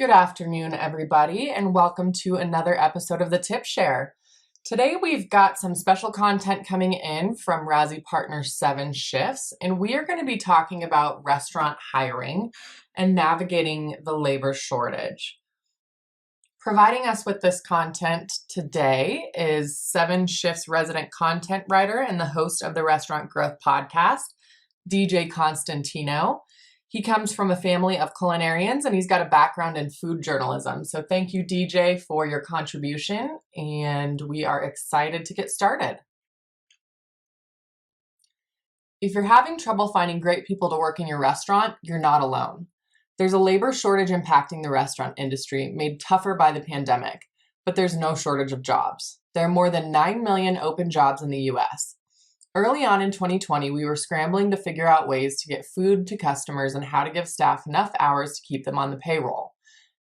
Good afternoon, everybody, and welcome to another episode of the Tip Share. Today, we've got some special content coming in from RASI partner 7shifts, and we are going to be talking about restaurant hiring and navigating the labor shortage. Providing us with this content today is 7shifts resident content writer and the host of the Restaurant Growth Podcast, DJ Constantino. He comes from a family of culinarians and he's got a background in food journalism. So thank you, DJ, for your contribution, and we are excited to get started. If you're having trouble finding great people to work in your restaurant, you're not alone. There's a labor shortage impacting the restaurant industry, made tougher by the pandemic, but there's no shortage of jobs. There are more than 9 million open jobs in the US. Early on in 2020, we were scrambling to figure out ways to get food to customers and how to give staff enough hours to keep them on the payroll.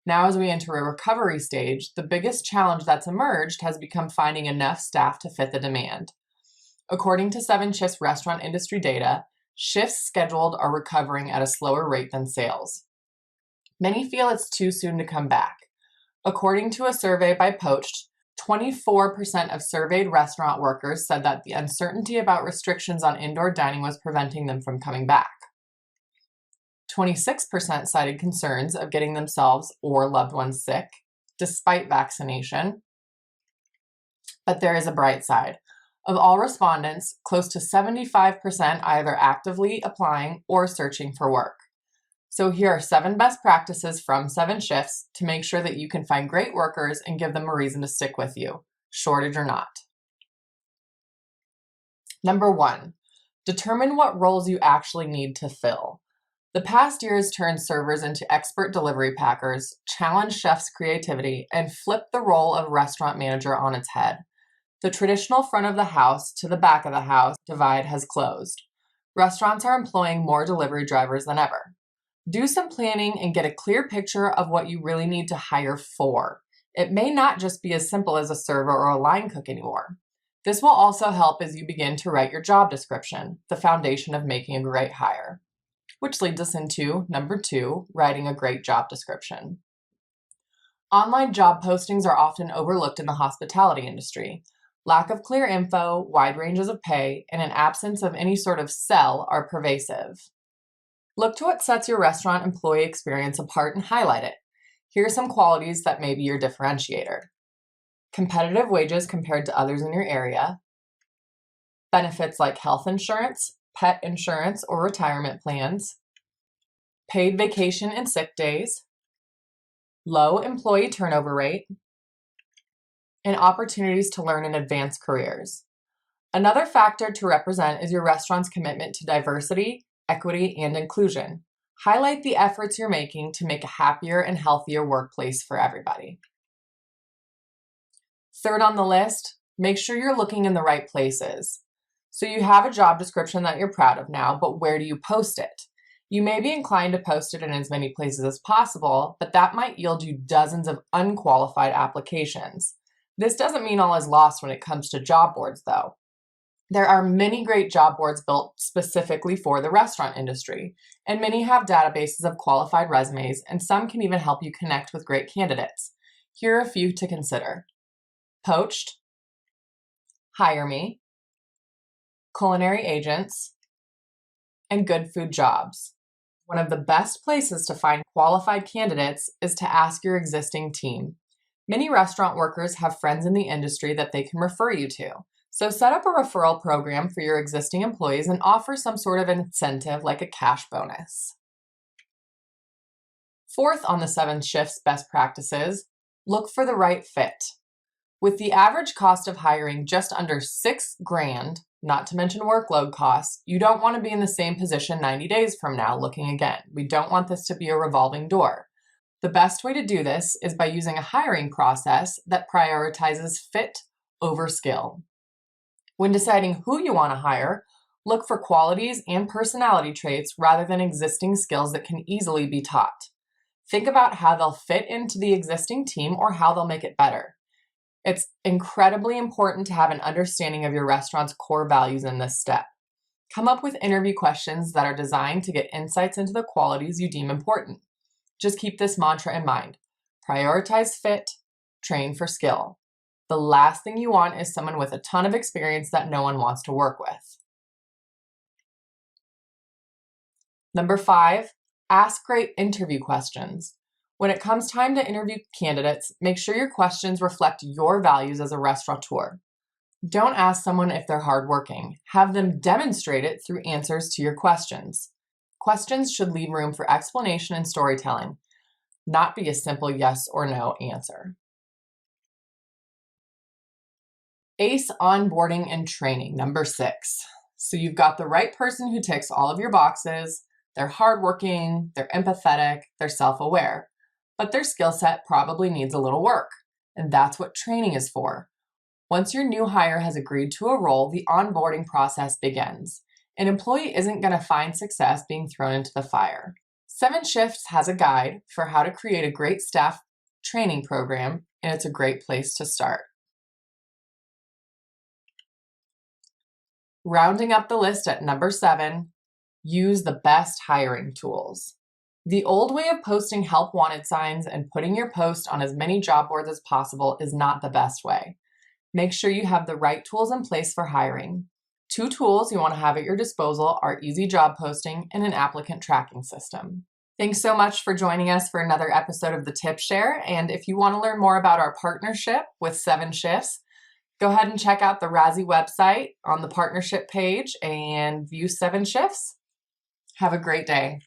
Now, as we enter a recovery stage, the biggest challenge that's emerged has become finding enough staff to fit the demand. According to 7shifts restaurant industry data, shifts scheduled are recovering at a slower rate than sales. Many feel it's too soon to come back. According to a survey by Poached, 24% of surveyed restaurant workers said that the uncertainty about restrictions on indoor dining was preventing them from coming back. 26% cited concerns of getting themselves or loved ones sick, despite vaccination. But there is a bright side. Of all respondents, close to 75% either actively applying or searching for work. So here are 7 best practices from 7shifts to make sure that you can find great workers and give them a reason to stick with you, shortage or not. Number 1, determine what roles you actually need to fill. The past year has turned servers into expert delivery packers, challenged chefs' creativity, and flipped the role of restaurant manager on its head. The traditional front of the house to the back of the house divide has closed. Restaurants are employing more delivery drivers than ever. Do some planning and get a clear picture of what you really need to hire for. It may not just be as simple as a server or a line cook anymore. This will also help as you begin to write your job description, the foundation of making a great hire. Which leads us into number 2, writing a great job description. Online job postings are often overlooked in the hospitality industry. Lack of clear info, wide ranges of pay, and an absence of any sort of sell are pervasive. Look to what sets your restaurant employee experience apart and highlight it. Here are some qualities that may be your differentiator. Competitive wages compared to others in your area. Benefits like health insurance, pet insurance, or retirement plans. Paid vacation and sick days. Low employee turnover rate. And opportunities to learn and advance careers. Another factor to represent is your restaurant's commitment to diversity, equity, and inclusion. Highlight the efforts you're making to make a happier and healthier workplace for everybody. Third on the list, make sure you're looking in the right places. So you have a job description that you're proud of now, but where do you post it? You may be inclined to post it in as many places as possible, but that might yield you dozens of unqualified applications. This doesn't mean all is lost when it comes to job boards, though. There are many great job boards built specifically for the restaurant industry, and many have databases of qualified resumes, and some can even help you connect with great candidates. Here are a few to consider. Poached, Hire Me, Culinary Agents, and Good Food Jobs. One of the best places to find qualified candidates is to ask your existing team. Many restaurant workers have friends in the industry that they can refer you to. So set up a referral program for your existing employees and offer some sort of incentive like a cash bonus. Fourth on the 7shifts best practices, look for the right fit. With the average cost of hiring just under $6,000, not to mention workload costs, you don't want to be in the same position 90 days from now looking again. We don't want this to be a revolving door. The best way to do this is by using a hiring process that prioritizes fit over skill. When deciding who you want to hire, look for qualities and personality traits rather than existing skills that can easily be taught. Think about how they'll fit into the existing team or how they'll make it better. It's incredibly important to have an understanding of your restaurant's core values in this step. Come up with interview questions that are designed to get insights into the qualities you deem important. Just keep this mantra in mind. prioritize fit, train for skill. The last thing you want is someone with a ton of experience that no one wants to work with. Number 5, ask great interview questions. When it comes time to interview candidates, make sure your questions reflect your values as a restaurateur. Don't ask someone if they're hardworking. Have them demonstrate it through answers to your questions. Questions should leave room for explanation and storytelling, not be a simple yes or no answer. Ace onboarding and training, number 6. So you've got the right person who ticks all of your boxes. They're hardworking, they're empathetic, they're self-aware, but their skill set probably needs a little work, and that's what training is for. Once your new hire has agreed to a role, the onboarding process begins. An employee isn't going to find success being thrown into the fire. 7shifts has a guide for how to create a great staff training program, and it's a great place to start. Rounding up the list at number 7, use the best hiring tools. The old way of posting help wanted signs and putting your post on as many job boards as possible is not the best way. Make sure you have the right tools in place for hiring. 2 tools you want to have at your disposal are easy job posting and an applicant tracking system. Thanks so much for joining us for another episode of the Tip Share. And if you want to learn more about our partnership with 7shifts, go ahead and check out the RASI website on the partnership page and view 7shifts. Have a great day.